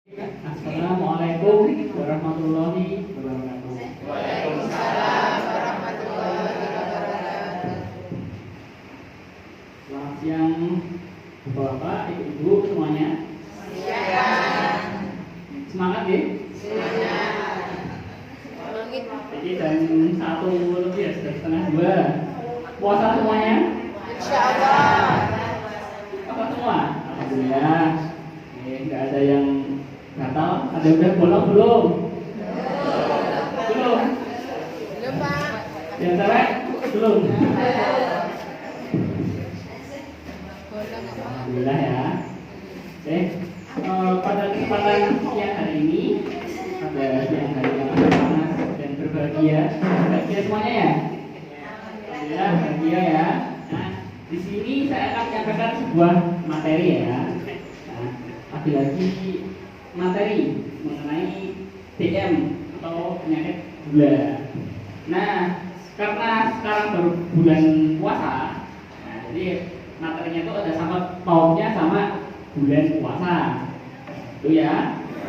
Assalamualaikum warahmatullahi wabarakatuh. Waalaikumsalam warahmatullahi wabarakatuh. Selamat siang Bapak, Ibu semuanya. Siang. Semangat ya? Semangat. Jadi jam 1 lebih ya, sudah setengah 2. Puasa semuanya? Insyaallah. Apa semua? Alhamdulillah. Nggak ada yang gatal. Ada udah bolong belum? Belum. Belum, Pak. Yang cewek? Belum. Alhamdulillah ya. Oke. Pada kesempatan siang hari ini, pada siang hari yang panas dan berbahagia, bahagia semuanya ya. Alhamdulillah bahagia ya. Nah, di sini saya akan menyampaikan sebuah materi ya. Lagi-lagi materi mengenai DM atau penyakit gula. Nah, karena sekarang baru bulan puasa, nah jadi materinya itu ada sama pautnya sama bulan puasa. Itu ya.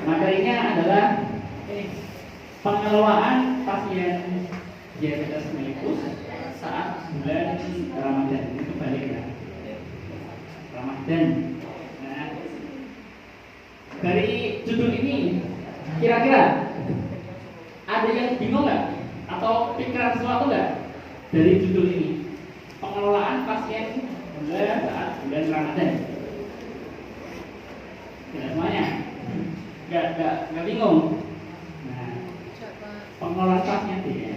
Materinya adalah pengelolaan pasien diabetes mellitus saat bulan Ramadan. Itu balik ya. Ramadan. Dari judul ini, kira-kira ada yang bingung nggak? Atau pikiran sesuatu nggak dari judul ini? Pengelolaan pasien gula saat bulan Ramadan. Tidak semuanya? Nggak bingung? Nah, pengelolaan pasien ya.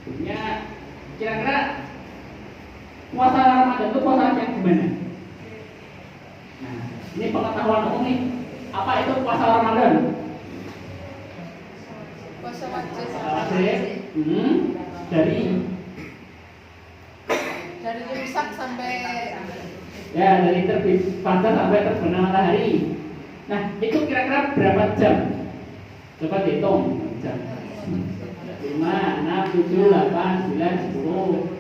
Sebenarnya kira-kira puasa Ramadan itu puasa yang gimana? Ini pengetahuan umum nih. Apa itu puasa Ramadan? Puasa wajib. Dari imsak sampai dari terbit fajar sampai terbenam matahari. Nah, itu kira-kira berapa jam? Coba dihitung jam. 5, 6, 7, 8, 9, 10,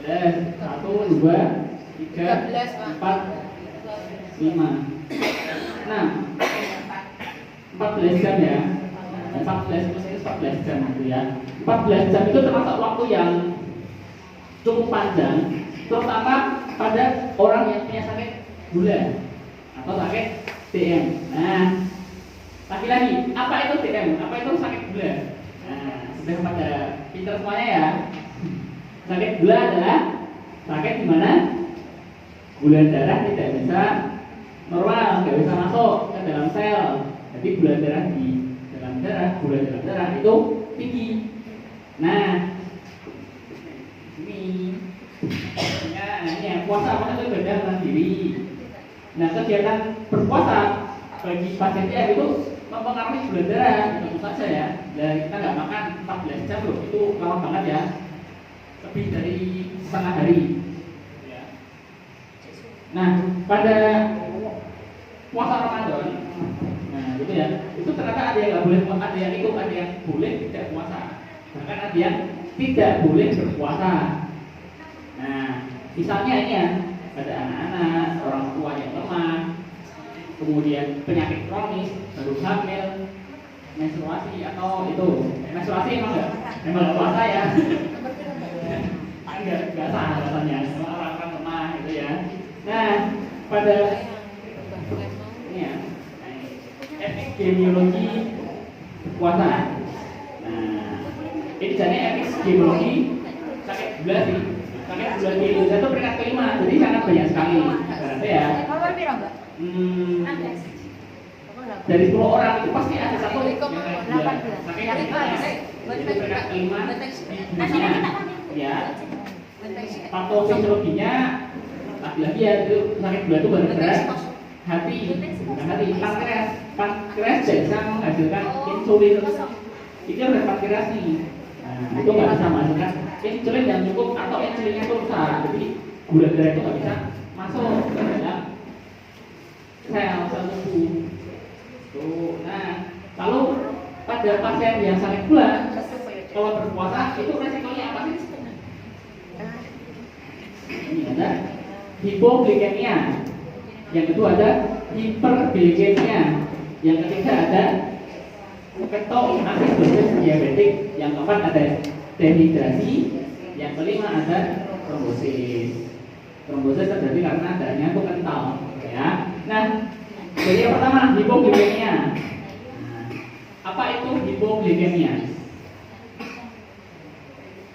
11, 1, 2, 3, 4, 5, 6, 14 jam ya. 14 plus itu 14 jam gitu ya. 14 jam itu termasuk waktu yang cukup panjang, terutama pada orang yang punya sakit gula atau sakit DM. Nah, lagi-lagi, apa itu DM? Apa itu sakit gula? Nah, sudah pada pintar semuanya ya. Sakit gula adalah sakit di mana gula darah tidak bisa normal, nggak bisa masuk ke dalam sel. Jadi gula darah di dalam darah, gula dalam darah itu tinggi. Nah, ini ya puasa apa itu ibadah mandiri. Nah, kegiatan berpuasa bagi pasien dia itu mempengaruhi gula darah, tentu saja ya. Dan kita nggak makan 14 jam loh, itu lama banget ya, lebih dari setengah hari. Nah, pada puasa Ramadan, nah gitu ya, itu ternyata ada yang nggak boleh, ada yang ikut, ada yang boleh tidak puasa, bahkan ada yang tidak boleh berpuasa. Nah, misalnya ini ya, ada anak-anak, orang tua yang lemah, kemudian penyakit kronis, baru hamil, menstruasi atau itu, menstruasi emang nggak puasa ya? Nggak sah alasannya, semua orang lemah gitu ya. Nah, pada ini ya, epidemiologi puasa. Nah, ini jadi epidemiologi sakit gula sih. Sakit gula di Indonesia itu peringkat kelima, jadi sangat banyak sekali. Berarti ya. Dari 10 orang itu pasti ada satu yang sakit gula. Jadi peringkat kelima di dunia. Ya. Patofisiologinya lagi-lagi ya, itu sakit gula itu gara-gara hati, bukan hati, pankreas tidak bisa menghasilkan insulin. Itu ada pankreas nih. Nah, itu nggak bisa menghasilkan insulin yang cukup atau insulinnya itu rusak. Jadi gula darah itu nggak bisa masuk ke dalam sel tubuh. Tuh, nah, lalu pada pasien yang sakit gula, kalau berpuasa itu resikonya apa sih? Ini ada hipoglikemia. Yang kedua ada hiperglikemia. Yang ketiga ada ketoasidosis diabetik. Yang keempat ada dehidrasi. Yang kelima ada trombosis. Trombosis terjadi karena darahnya itu kental, ya. Nah, jadi yang pertama hipoglikemia. Nah, apa itu hipoglikemia?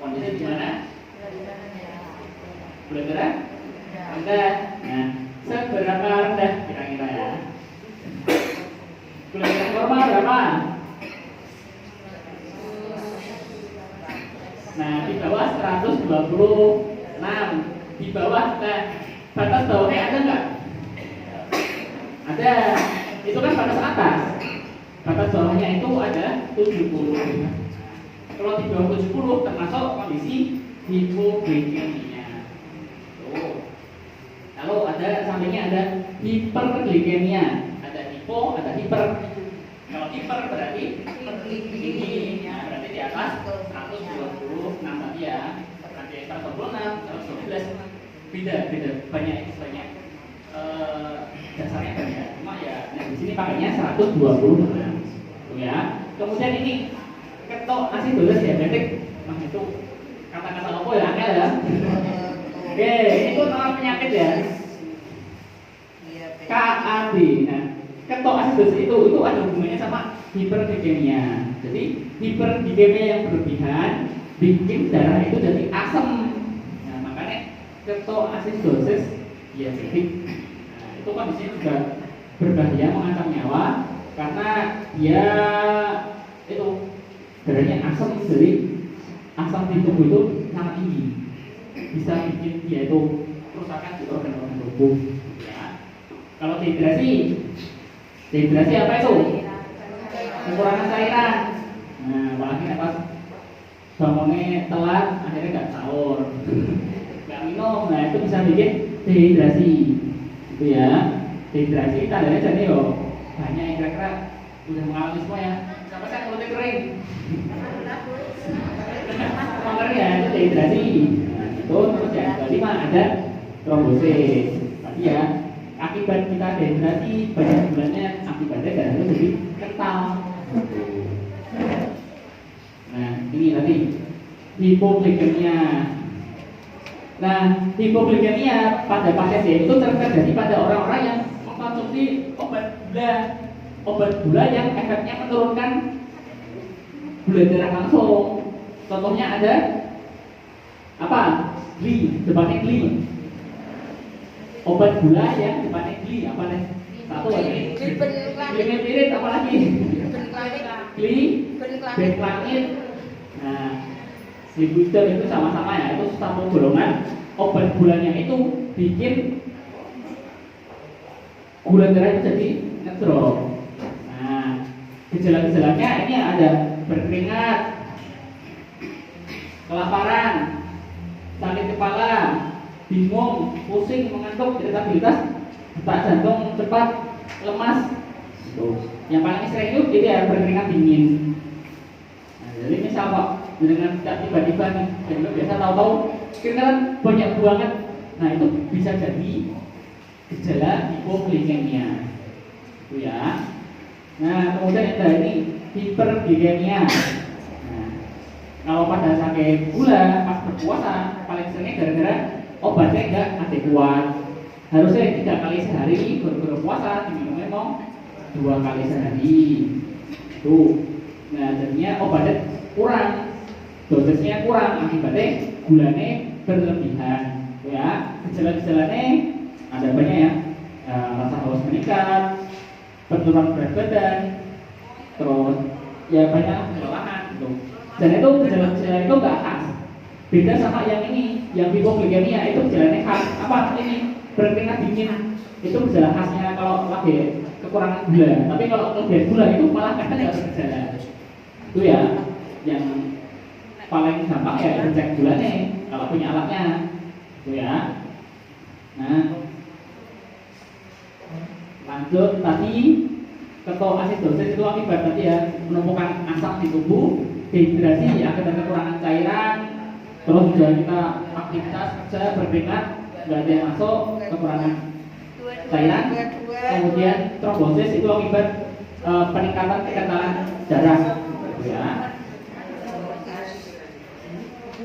Kondisi gimana? Boleh gerak? Rendah. Nah, seberapa rendah kira-kira ya? Gula darah normal berapa? Nah, di bawah 126. Di bawah, nah, batas bawahnya ada nggak? Ada. Itu kan batas atas. Batas bawahnya itu ada 70. Kalau di bawah 70 termasuk kondisi hipoglikemia. Tuh. Lalu ada sampingnya ada hiperglikemia. Ada hipo, ada hiper. Kalau hiper berarti tinggi, ya, berarti di atas 126 tadi ya. Nanti 126, 112 beda banyak dasarnya kan ya. Cuma ya nah di sini pakainya 126. Tuh ya. Kemudian ini ketoasidosis diabetik. Nah itu kata-kata apa ya angel ya. Oke, itu nama penyakit ya. KAD. Nah, ketoasidosis itu ada hubungannya sama hiperglikemia. Jadi hiperglikemia yang berlebihan bikin darah itu jadi asam. Nah, makanya ketoasidosis diabetik. Nah, itu kondisi juga berbahaya, mengancam nyawa karena dia itu darahnya asam, jadi asam di tubuh itu sangat tinggi, bisa bikin dia itu kerusakan di organ-organ tubuh. Ya. Kalau dehidrasi apa itu? Kekurangan cairan. Nah, apalagi pas bangunnya telat, akhirnya nggak sahur, nggak minum, nah itu bisa bikin dehidrasi. Itu ya, dehidrasi tandanya jadi yo banyak yang kira-kira udah mengalami semua ya. Siapa sih yang mulutnya kering? Mager ya, itu dehidrasi. Nah, itu terus yang kelima ada trombosis. Tadi ya, akibat kita dehidrasi banyak bulannya akibatnya darah itu jadi kental. Nah, ini tadi hipoglikemia. Nah, hipoglikemia pada pasien itu terjadi pada orang-orang yang mengkonsumsi obat gula yang efeknya menurunkan gula darah langsung. Contohnya ada apa? Depannya gli. Obat gula yang depannya gli apa nih? Satu lagi. Glimepirid apa lagi? Benklangit. Nah, Sibutol itu sama-sama ya, itu satu golongan obat gulanya itu bikin gula darah itu jadi ngedrop. Nah, gejala-gejalanya ini ada berkeringat, kelaparan, sakit kepala, bingung, pusing, mengantuk, iritabilitas, detak jantung cepat, lemas. Yang paling sering itu dia berkeringat dingin. Nah, jadi misal kok dengan tiba-tiba nih, jadi biasa tahu-tahu keringat banyak banget. Nah itu bisa jadi gejala hipoglikemia. Itu ya. Nah kemudian ada ini hiperglikemia. Nah, kalau pada sakit gula pas berpuasa paling seringnya gara-gara obatnya enggak adekuat. Harusnya 3 kali sehari berpuasa, diminumnya mau 2 kali sehari. Tuh. Nah jadinya obatnya kurang, dosisnya kurang, akibatnya gulanya berlebihan. Ya, gejala-gejalanya ada banyak ya, rasa haus meningkat, penurunan berat badan, terus ya banyak kelelahan gitu. Dan itu gejala-gejala itu nggak khas. Beda sama yang ini, yang hipoglikemia itu gejalanya khas. Apa ini? Berkeringat dingin. Itu gejala khasnya kalau lagi kekurangan gula. Tapi kalau kelebihan gula itu malah kadang nggak bergejala. Itu ya, yang paling gampang ya cek gulanya kalau punya alatnya. Itu ya. Nah, lanjut tadi ketoasidosis itu akibat tadi ya penumpukan asam di tubuh, dehidrasi akibat kekurangan cairan, terus juga kita aktivitas kerja berkeringat nggak ada yang masuk, kekurangan cairan, kemudian trombosis itu akibat peningkatan kekentalan darah, ya.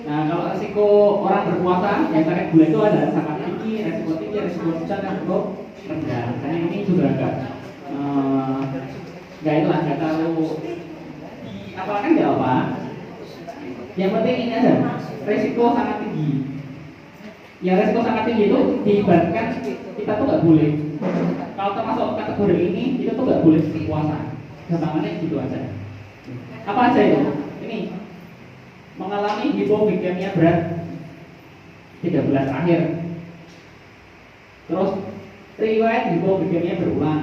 Nah, kalau resiko orang berpuasa yang sakit gula itu ada sangat tinggi, resiko sedang, resiko rendah. Karena ini juga agak itulah nggak terlalu apalagi nggak apa. Yang penting ini aja, resiko sangat tinggi. Yang resiko sangat tinggi itu diibaratkan kita tuh nggak boleh. Kalau termasuk kategori ini, itu tuh nggak boleh berpuasa. Gampangannya gitu aja. Apa aja itu? Ini mengalami hipoglikemia berat 3 bulan terakhir. Terus riwayat hipoglikemia berulang.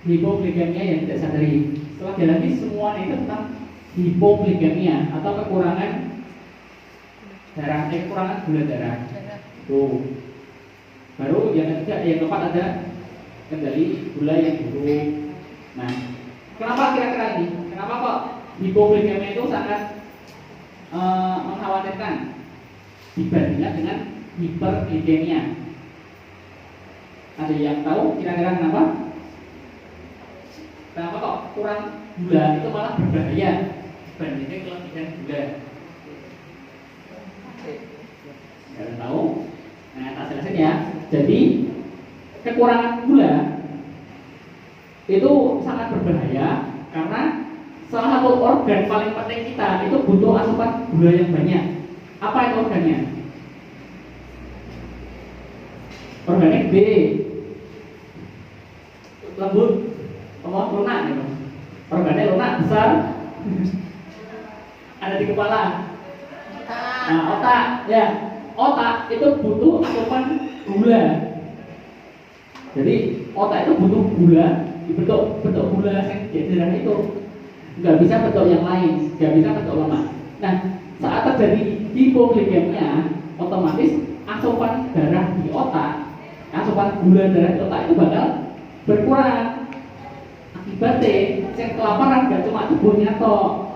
Hipoglikemia yang tidak sadari. Setelah jalani semua itu tentang hipoglikemia atau kekurangan darah, kekurangan gula darah. Tuh. Baru yang ketiga, yang keempat ada kendali gula yang buruk. Nah, kenapa kira-kira ini? Kenapa kok hipoglikemia itu sangat mengkhawatirkan dibandingkan dengan hiperglikemia? Ada yang tahu kira-kira kenapa? Kenapa kok kurang gula itu malah berbahaya dibandingkan kelebihan gula? Nggak tahu? Nah, tak jelasin ya. Jadi kekurangan gula itu sangat berbahaya karena salah satu organ paling penting kita itu butuh asupan gula yang banyak. Apa itu organnya? Organnya B, lembut, lunak gitu. Organnya lunak besar, ada di kepala. Nah, otak, ya, otak itu butuh asupan gula. Jadi otak itu butuh gula, bentuk gula yang di darah itu. Nggak bisa bentuk yang lain, nggak bisa bentuk lemak. Nah, saat terjadi hipoglikemia, otomatis asupan darah di otak, asupan gula darah di otak itu bakal berkurang. Akibatnya, yang kelaparan nggak cuma tubuhnya toh,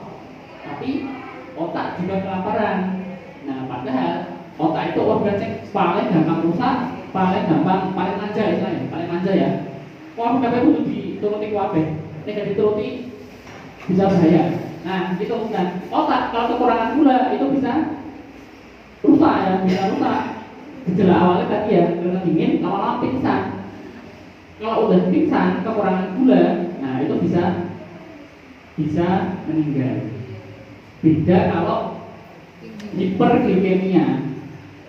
tapi otak juga kelaparan. Nah, padahal otak itu organ yang paling gampang rusak, paling manja istilahnya, paling manja ya. Wah, kabeh kudu dituruti kabeh. Nek dituruti bisa bahaya. Nah, itu kan otak kalau kekurangan gula itu bisa rusak ya, bisa rusak. Gejala awalnya tadi ya, karena dingin, lama-lama pingsan. Kalau udah pingsan, kekurangan gula, nah itu bisa meninggal. Beda kalau hiperglikemia.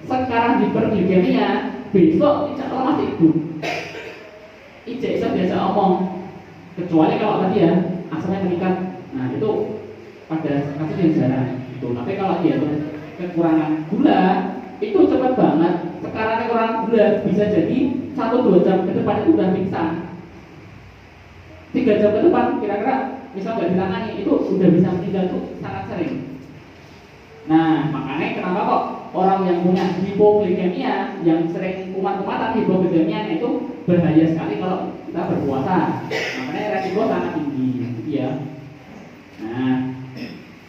Sekarang hiperglikemia, besok tidak lama masih hidup. Ijek biasa omong, kecuali kalau tadi ya asalnya meningkat. Nah itu pada kasus yang jarang itu. Tapi kalau dia tuh kekurangan gula itu cepat banget. Sekarang kekurangan gula bisa jadi 1-2 jam ke depan itu udah pingsan. 3 jam ke depan kira-kira misal nggak ditangani itu sudah bisa meninggal, tuh sangat sering. Nah makanya kenapa kok orang yang punya hipoglikemia, yang sering kumat-kumatan hipoglikemia itu bahaya sekali kalau kita berpuasa. Makanya resiko sangat tinggi, ya. Nah,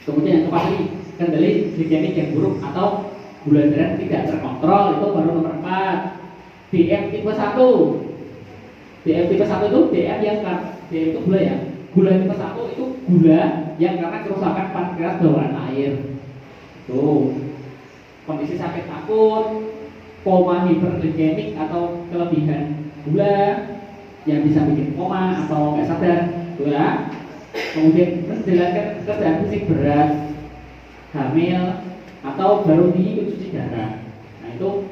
kemudian yang keempat ini kendali glikemik yang buruk atau gula darah tidak terkontrol, itu baru nomor 4. DM tipe 1. DM tipe 1 itu DM yang DM itu gula ya. Gula tipe 1 itu gula yang karena kerusakan pankreas bawaan air. Tuh. Kondisi sakit akut, koma hiperglikemik atau kelebihan gula yang bisa bikin koma atau nggak sadar, tuh ya. Kemudian menjalankan pekerjaan fisik berat, hamil atau baru dicuci darah. Nah itu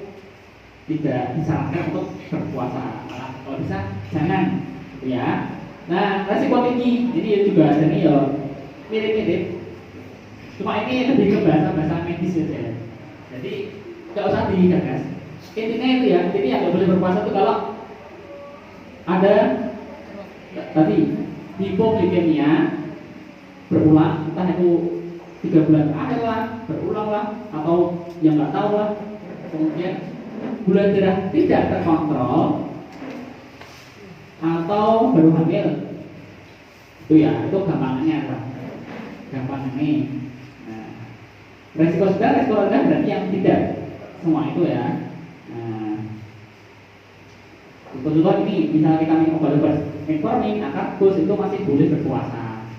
tidak disarankan untuk berpuasa. Malah kalau bisa jangan, gitu ya. Nah resiko tinggi, ini juga ada nih ya mirip-mirip. Cuma ini lebih ke bahasa medis saja. Jadi nggak usah digagas. Intinya itu ya, jadi yang nggak boleh berpuasa itu kalau ada tadi hipoglikemia berulang, entah itu 3 bulan terakhir lah, berulang lah, atau yang nggak tahu lah. Kemudian gula darah tidak terkontrol atau baru hamil. Itu ya, itu gampangannya apa? Gampangannya. Nah, resiko sedang, resiko rendah berarti yang tidak semua itu ya. Nah, Contoh ini, misalnya kita minum obat-obat metformin, akarbus itu masih boleh berpuasa.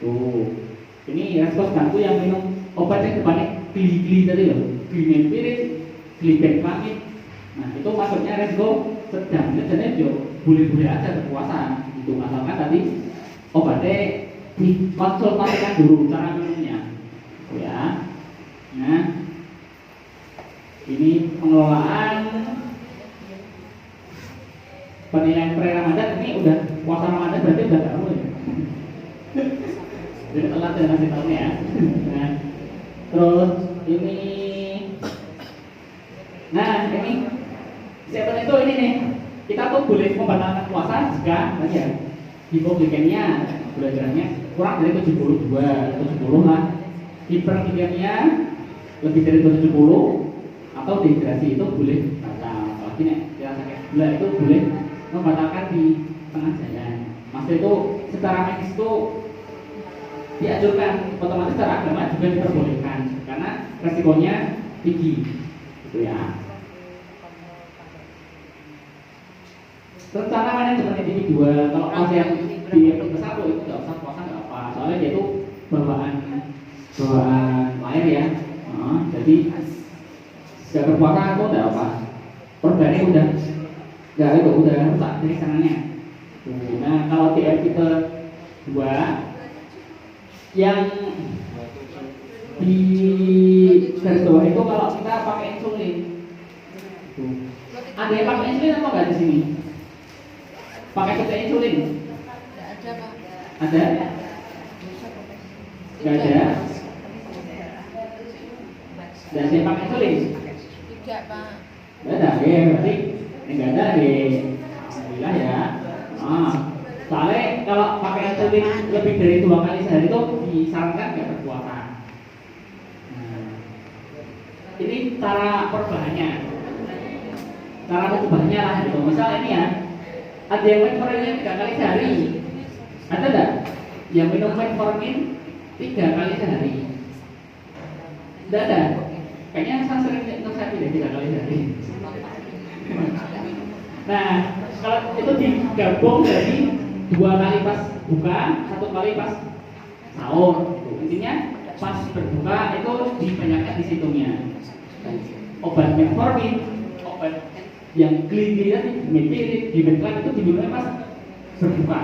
Tuh, ini respons ganggu yang minum obat yang depannya gli-gli tadi loh, glimenpirid, glibenclamid. Nah itu masuknya resiko sedang, jadi boleh-boleh aja berpuasa. Itu asalkan tadi obatnya dikonsultasikan dulu cara minumnya, ya. Nah, ini pengelolaan penilaian pre-Ramadan. Ini udah puasa Ramadan berarti udah tahu ya. Jadi telat ya ngasih tahunya ya. Nah, terus ini, nah ini siapa itu ini nih. Kita tuh boleh membatalkan puasa jika tadi ya hipoglikemia, gula darahnya kurang dari 70 lah. Hiperglikemia lebih dari 70 atau dehidrasi itu boleh batal. Apalagi nih yang sakit gula itu boleh membatalkan di tengah jalan. Maksudnya itu secara medis itu dianjurkan, otomatis secara agama juga diperbolehkan karena resikonya tinggi, gitu ya. Rencana manajemen individual, kalau pas yang di episode 1 itu nggak usah puasa nggak apa, soalnya dia itu bawaan lahir ya. Jadi nggak berpuasa itu nggak apa, organnya udah nggak itu udah rusak dari sananya. Nah kalau di episode 2 yang di garis bawah itu kalau kita pakai insulin, ada yang pakai insulin apa nggak di sini? Pakai suntik insulin? Tidak ada Pak. Ada? Nggak ada? Dan saya pakai insulin? Tidak Pak. Nggak ada, ya berarti nggak ada deh. Alhamdulillah ya. Soalnya kalau pakai insulin lebih dari 2 kali sehari itu disarankan nggak berpuasa. Nah, ini cara perubahannya, cara mengubahnya lah gitu. Misal ini ya, ada yang metformin 3 kali sehari, ada nggak? Yang minum metformin 3 kali sehari? Nggak ada. Kayaknya saya sering minum sapi deh 3 kali sehari. Nah, kalau itu digabung dari 2 kali pas buka, 1 kali pas sahur. Intinya pas berbuka itu dibanyakkan di situnya. Obat metformin, obat yang gli-gli tadi, glimenpirid, glibenclamid itu diminumnya pas berbuka.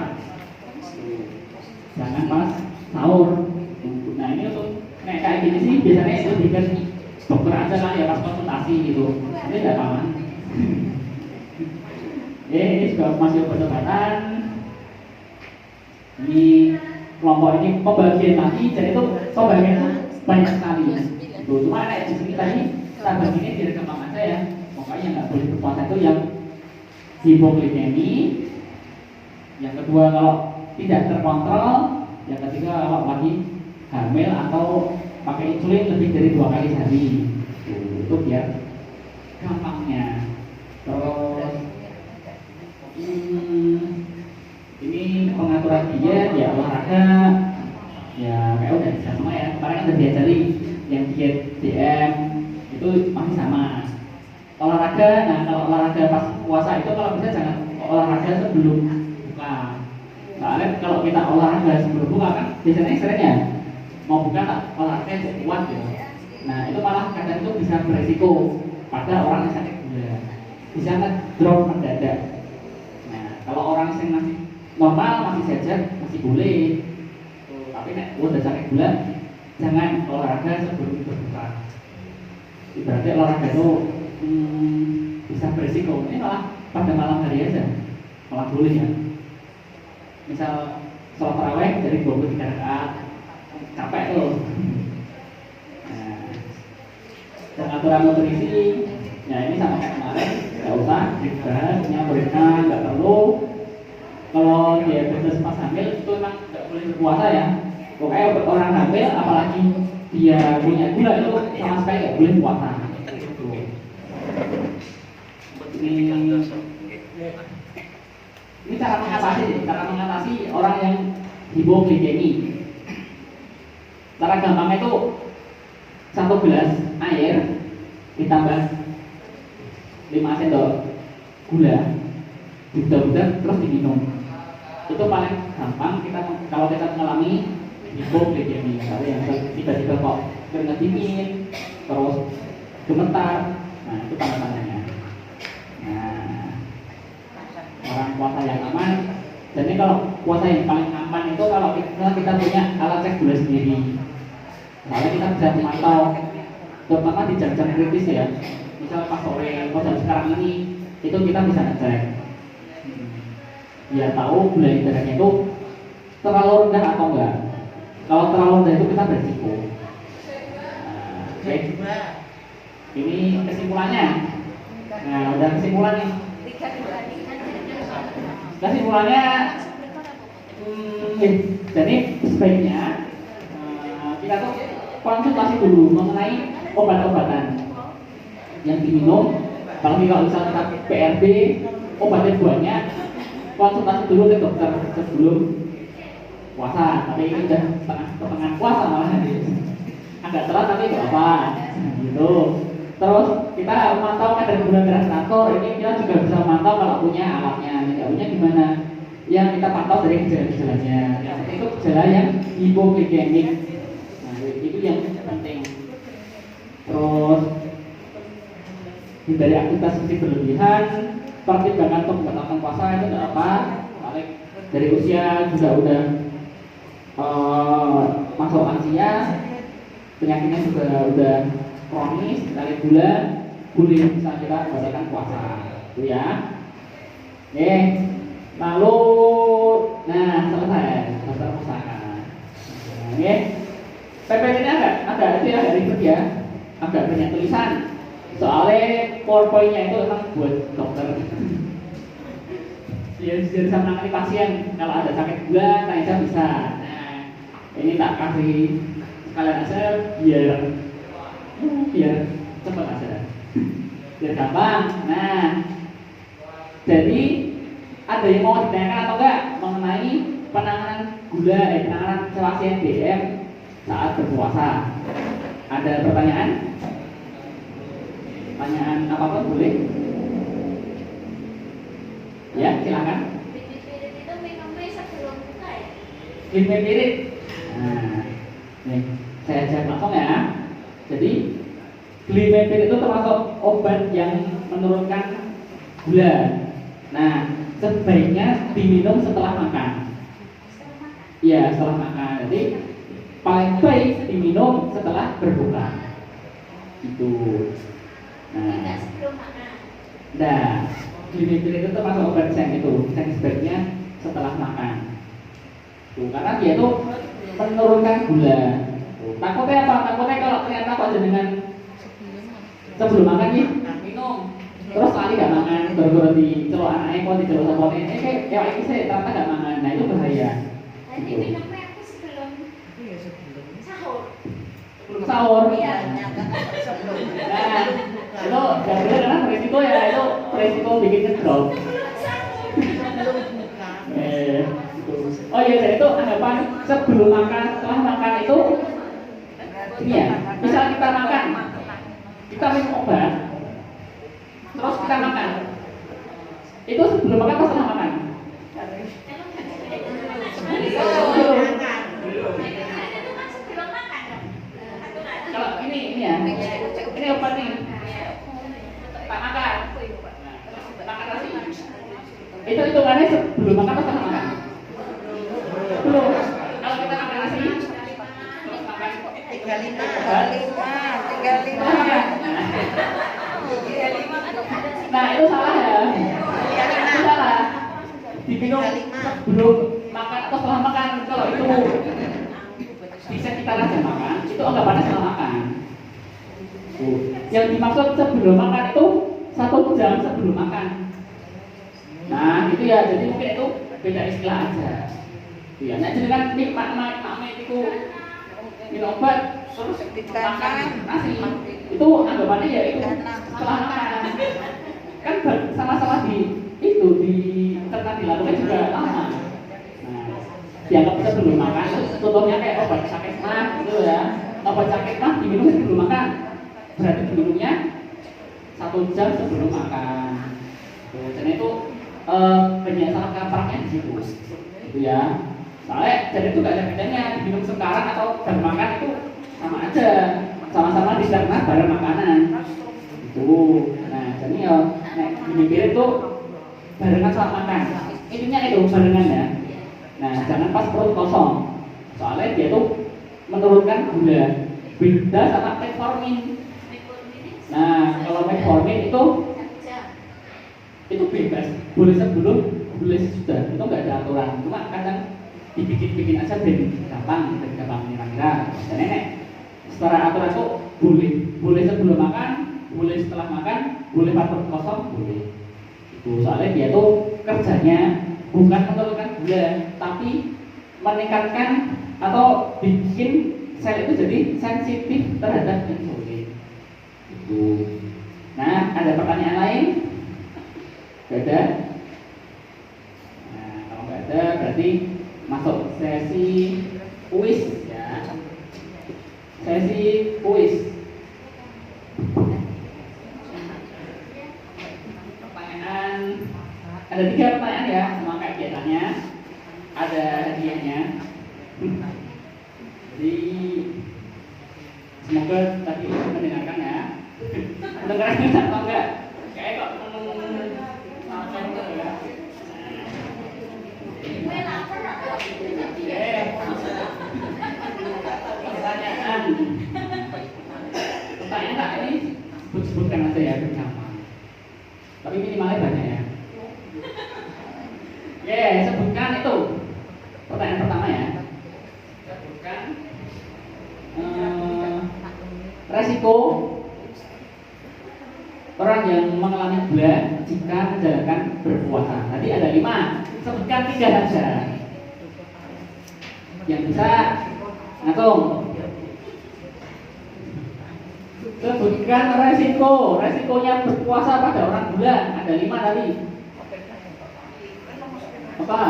Jangan pas sahur. Nah ini untuk kayak gini sih biasanya itu dikasih dokter aja lah ya pas konsultasi gitu. Ini nggak aman. Ini juga masih obat-obatan. Ini kelompok ini pembagian lagi, jadi itu pembagian itu banyak sekali. Itu cuma ada di sini tadi tambah ini direkam aja ya. Pokoknya nggak boleh berpuasa itu yang hipoglikemi. Yang kedua kalau tidak terkontrol. Yang ketiga kalau lagi hamil atau pakai insulin lebih dari 2 kali sehari. Itu biar gampangnya. Terus ini pengaturan diet ya, olahraga ya kayak udah bisa semua ya. Kemarin kan udah diajari yang diet DM itu masih sama. Olahraga, nah kalau olahraga pas puasa itu kalau bisa jangan olahraga sebelum buka. Soalnya kalau kita olahraga sebelum buka kan biasanya sering ya mau buka tak olahraga kuat ya. Nah itu malah kadang itu bisa beresiko pada orang yang sakit gula, bisa ngedrop mendadak. Nah kalau orang yang masih normal masih saja masih boleh. Tapi nek udah sakit gula jangan olahraga sebelum berbuka. Berarti olahraga itu bisa berisiko. Ini malah pada malam hari aja malah boleh ya. Misal sholat tarawih dari 23 rakaat capek tuh. Nah, dan aturan nutrisi ya ini sama kayak kemarin nggak usah dibahas, mereka nggak perlu. Kalau diabetes pas hamil itu memang nggak boleh berpuasa ya. Pokoknya orang hamil apalagi dia punya gula itu sama sekali nggak boleh puasa. Ini cara mengatasi orang yang hipoglikemi. Cara gampangnya itu 1 gelas air ditambah 5 sendok gula dibuat terus diminum. Itu paling gampang kalau kita mengalami hipoglikemi, misalnya yang tiba-tiba kok keringat dingin, terus gemetar, nah itu tanda-tandanya. Nah, orang puasa yang aman, jadi kalau puasa yang paling aman itu kalau kita punya alat cek gula sendiri. Soalnya kita bisa memantau, terutama di jam-jam kritis ya, misal pas sore atau jam sekarang ini, itu kita bisa ngecek. Ya tahu gula darahnya itu terlalu rendah atau enggak. Kalau terlalu rendah itu kita berisiko. Nah, oke. Ini kesimpulannya. Nah, udah kesimpulan nih. Kesimpulannya, jadi sebaiknya kita tuh konsultasi dulu mengenai obat-obatan yang diminum. Kalau misalnya kita PRB, obatnya banyak, konsultasi dulu ke dokter sebelum puasa. Tapi ini udah setengah puasa malah, agak telat tapi nggak apa, gitu. Terus kita memantau kadar gula darah teratur. Ini kita juga bisa memantau kalau punya alatnya. Tidak punya gimana? Yang kita pantau dari gejala-gejalanya. Itu gejala yang hipoglikemik. Nah, itu yang penting. Terus hindari aktivitas fisik berlebihan. Pertimbangan untuk membatalkan puasa itu tidak apa. Dari usia juga udah masuk lansia, penyakitnya juga udah kronis, dari gula, boleh bisa kita batalkan puasa, itu ya. Oke, lalu, nah selesai daftar pusaka. Oke, PPT ini agak itu ya dari ribet ya, agak banyak tulisan. Soalnya PowerPoint-nya itu emang buat dokter. Dia bisa menangani pasien. Kalau ada sakit gula, tanya bisa. Nah, ini tak kasih sekalian aja biar cepat aja, biar gampang. Nah, jadi ada yang mau ditanyakan atau enggak mengenai penanganan penanganan pasien DM saat berpuasa? Ada pertanyaan? Pertanyaan apapun boleh? Ya, silakan. Spirit itu minumnya sebelum buka ya? Spirit. Nah, nih saya cek langsung ya. Jadi glimepirid itu termasuk obat yang menurunkan gula. Nah, sebaiknya diminum setelah makan. Iya, setelah makan. Jadi paling baik diminum setelah berbuka. Itu. Tidak sebelum makan. Nah, glimepirid itu termasuk obat yang sebaiknya setelah makan. Tuh, karena dia itu menurunkan gula. Tuh, takutnya apa? Takutnya kalau ternyata kok dengan sebelum makan nih minum, terus lari gak makan, baru di celok anaknya kok di celok saponnya, kayak ini saya ternyata gak makan. Nah itu bahaya. Jadi minumnya aku sebelum sahur. Sebelum sahur. Iya. Nah, itu gak boleh karena beresiko ya, itu beresiko bikin ngedrop. Oh iya, dan itu anggapan sebelum makan, setelah makan itu ini ya, misal kita makan, kita minum obat, terus kita makan, itu sebelum makan atau setelah makan? Kalau ini ya, ini obat nih, tak makan, makan nasi, itu hitungannya sebelum makan atau setelah makan? Belum. Kalau kita makan nasi, terus makan 35. Nah itu salah ya. Itu salah. Diminum sebelum makan atau setelah makan. Kalau itu di sekitaran jam makan, itu anggapannya setelah makan. Yang dimaksud sebelum makan itu 1 jam sebelum makan. Nah itu ya, jadi mungkin itu beda istilah aja. Ya, nah jadi kan nih mak itu minum obat terus makan nasi itu anggapannya ya itu setelah makan kan sama-sama ternyata dilakukan juga lama. Nah, dianggap sebelum makan, contohnya kayak obat sakit mah gitu ya. Obat sakit mah diminum sebelum makan, berarti diminumnya 1 jam sebelum makan. Jadi itu banyak salah kaprahnya di situ, gitu ya. Soalnya jadi itu gak ada bedanya diminum sekarang atau jam makan itu sama aja, sama-sama dicerna bareng makanan. Itu, nah jadi ya, gini piring tuh barengan sama makan. Intinya itu barengan ya. Nah jangan pas perut kosong, soalnya dia tuh menurunkan gula. Beda sama metformin. Nah kalau metformin itu bebas, boleh sebelum, boleh sesudah, itu nggak ada aturan. Cuma kadang dibikin aja gampang kira-kira. Dan nenek secara aturan tuh boleh sebelum makan, boleh setelah makan, boleh perut kosong, boleh. Itu soalnya dia tuh kerjanya bukan menurunkan gula, tapi meningkatkan atau bikin sel itu jadi sensitif terhadap insulin. Itu. Nah, ada pertanyaan lain? Gak ada? Nah, kalau nggak ada berarti masuk sesi kuis ya. Sesi kuis. Pertanyaan ada 3 pertanyaan ya, sama kayak biasanya. Ada hadiahnya. Jadi semoga tadi mendengarkan ya. Mendengarkan atau enggak? Kayak kok pertanyaan tak ini sebutkan aja ya bersama. Tapi minimalnya banyak ya. Sebutkan itu. Pertanyaan pertama ya. Sebutkan resiko orang yang mengalami gula jika menjalankan berpuasa. Tadi ada 5, sebutkan 3 saja. Yang bisa ngatung. Sebutkan resikonya berpuasa pada orang gula. Ada 5 tadi. Apa?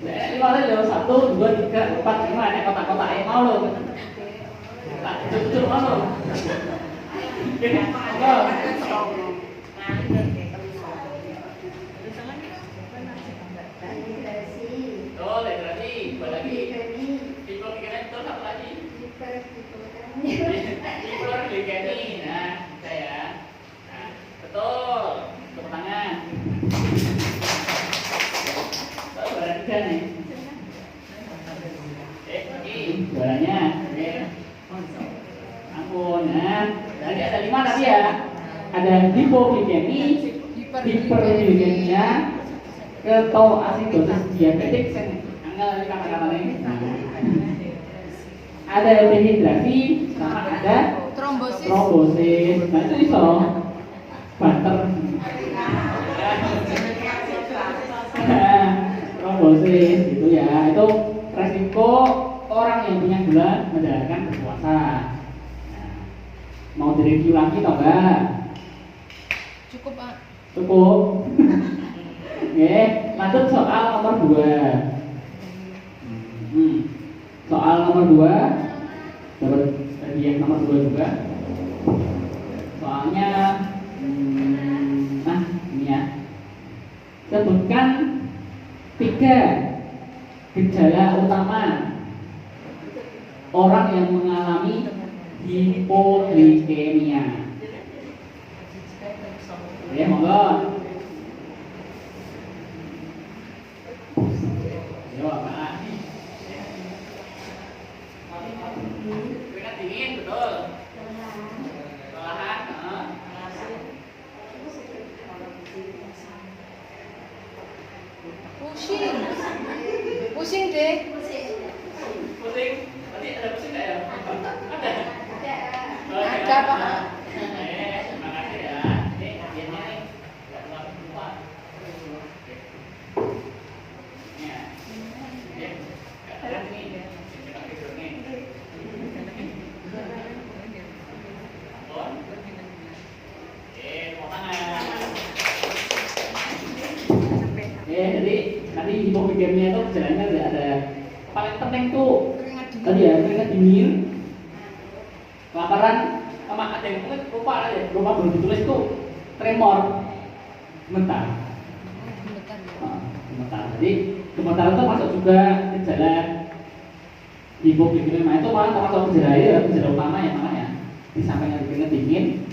5 tadi loh. 1, 2, 3, 4, 5. Ini kotak-kotak mau loh. Tak jujur mau loh. Hipertensi, lagi. Hiperglikemi, betul, satu lagi. Hiperglikemi, nah, saya. Nah, betul. Tepuk tangan. Juara 3 nih. Ini juaranya. Ampun, nah. Tadi ada 5 tadi ya. Ada hipoglikemi, hiperglikemia, ketoasidosis diabetik, angel kata-kata ini. Ada dehidrasi, sama ada trombosis. Nah itu iso banter. Trombosis gitu ya. Itu resiko orang yang punya gula menjalankan berpuasa. Mau direview lagi atau enggak? Cukup, Pak. Cukup. Oke, lanjut soal nomor 2. Soal nomor 2 dapat hadiah nomor 2 juga. Soalnya nah ini ya. Sebutkan 3 gejala utama orang yang mengalami hipoglikemia. Ya, monggo. Yo, Pak. Keringat dingin, betul. Kelelahan, Pusing deh. Pusing. Tadi ada pusing nggak ya? Ada. Ada, Pak. Terima kasih ya. Ini hadiahnya nih. Nggak lupa. Ya. Ada nih. Kita tidur nih. Tepuk tangan. Jadi nanti hipoglikemia itu gejalanya ada paling penting tuh tadi ya keringat dingin, kelaparan, sama ada yang mungkin lupa belum ditulis tuh tremor mental. Gemetar. Jadi gemetar itu masuk juga gejala hipoglikemia. Itu malah termasuk gejala utama ya, makanya di samping yang dingin,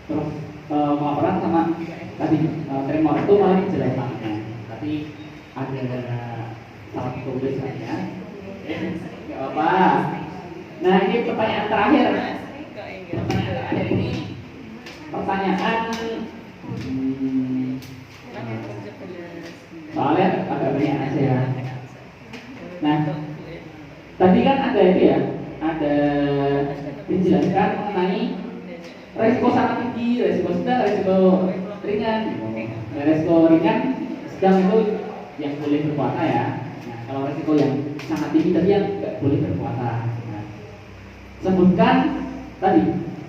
terus kelaparan sama tadi tremor itu malah gejala utamanya. Tapi ada salah satu tulisannya. Gak apa. Nah ini pertanyaan terakhir. Pertanyaan terakhir ini pertanyaan soalnya agak banyak aja ya. Nah tadi kan ada itu ya, ada dijelaskan mengenai resiko sangat tinggi, resiko sedang, resiko ringan. Nah, resiko ringan sedang itu yang boleh berpuasa ya. Nah, kalau resiko yang sangat tinggi tadi yang nggak boleh berpuasa. Nah, sebutkan tadi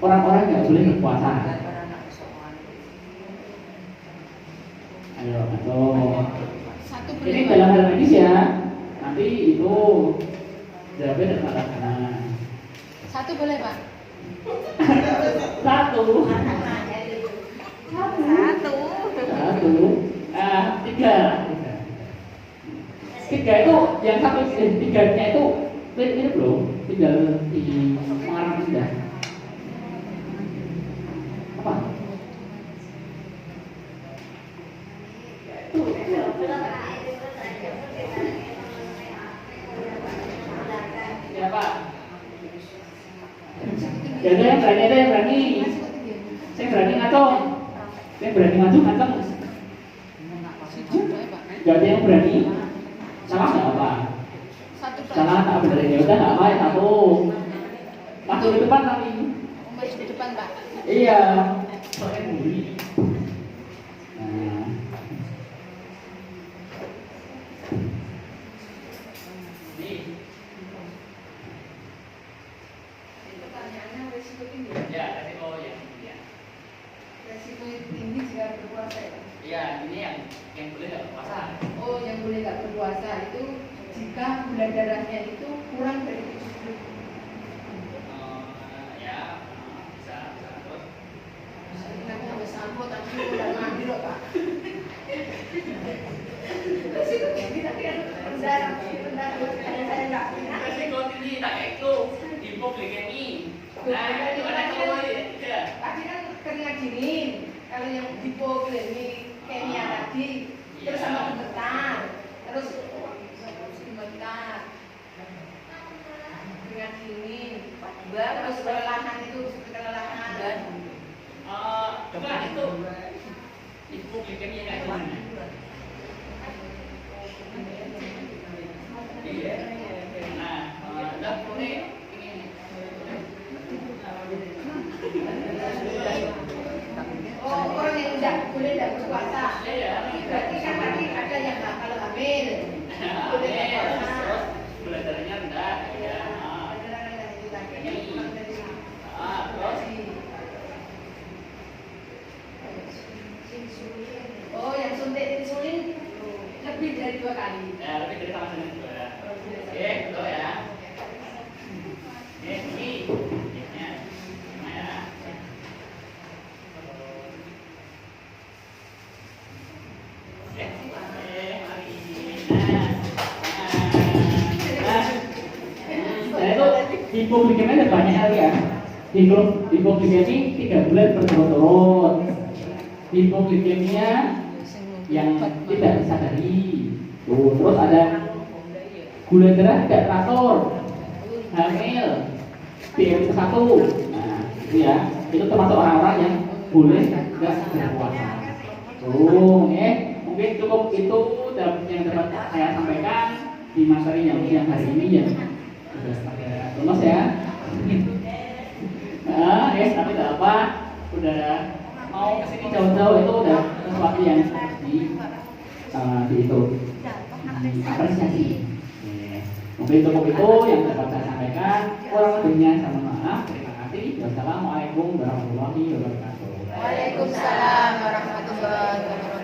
orang-orang nggak boleh berpuasa. Ayo, atau ini dalam hal medis ya. Nanti itu jawabnya terkadang kanan. Satu boleh Pak? Satu. Tiga. Tiga itu yang satu tiganya itu ini belum tinggal di mengarang sudah. Apa? Siapa? Ya ada yang berani, Saya berani ngacung. Saya berani ngacung. Gak ada yang berani. Salah nggak apa? Salah tak benar ya udah nggak apa ya satu. Masuk di depan kami. Masuk di depan Pak. Iya. Soalnya buri. Nah. Pertanyaannya resiko tinggi. Ya, resiko yang tinggi ya. Resiko tinggi jika berpuasa ya? Iya, ini yang boleh nggak berpuasa. Oh, yang boleh nggak berpuasa itu jika gula darahnya itu kurang dari 70. Ya, bisa terus. Nanti habis sampo tapi udah mandi loh Pak. Resiko tinggi tapi rendah saya nggak. Resiko tinggi tak kayak itu hipoglikemi. Nah, itu ada kalau ya. Tadi kan keringat dingin. Kalau yang hipoglikemia tadi terus sama gemetar, terus gemetar, keringat dingin, terus kelelahan itu kelelahan. Coba itu hipoglikemia kayak gimana? Iya. Nah, udah boleh. Oh, orang yang boleh tidak berpuasa. Iya. Berarti kan tadi ada yang kalau hamil. Boleh tidak berpuasa. Gula darahnya rendah, ya. Oh, yang suntik insulin lebih dari 2 kali. Ya, lebih dari sama dengan 2. Oke, betul ya. Ini. Hipoglikemia ada banyak hal ya. Hipoglikemi 3 bulan berturut-turut. Hipoglikemia yang tidak disadari. Terus ada gula darah tidak teratur, hamil, BMI 1. Nah, itu ya. Itu termasuk orang-orang yang boleh tidak berpuasa. Mungkin cukup itu yang dapat saya sampaikan di materi yang hari ini ya. Sudah pada lulus ya. Tapi tidak apa, udah mau kesini jauh-jauh itu udah sesuatu yang harus diapresiasi. Mungkin cukup itu yang dapat saya sampaikan. Kurang lebihnya saya mohon maaf. Terima kasih. Wassalamualaikum warahmatullahi wabarakatuh. Waalaikumsalam warahmatullahi wabarakatuh.